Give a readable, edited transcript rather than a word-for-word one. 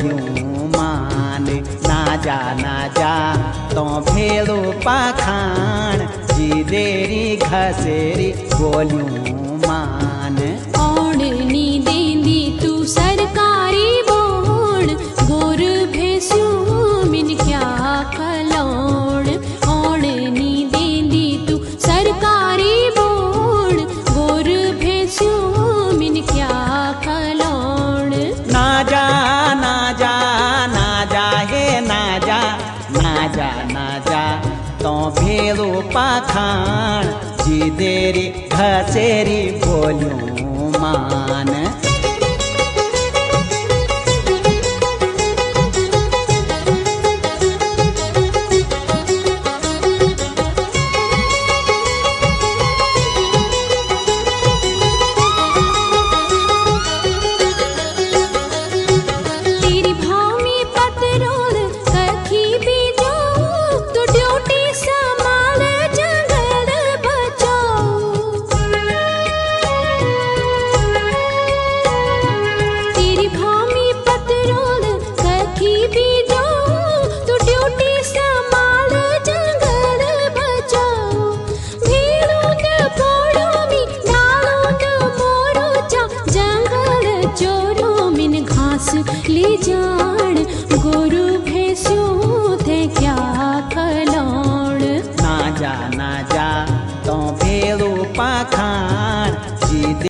बोलियूं मान। ना जा तो भेड़ो पाखान जी देरी घसेरी बोलियूं मान। ओढ़नी देंदी तू सरकारी बोण गोर भेस्यूं मिन क्या खलोण। ओढ़नी देंदी तू सरकारी बोण गोर भेस्यूं मिन क्या खलोण। ना जा हे ना जा तो भेड़ो पाखान जी देरी घसेरी बोलियूं मान।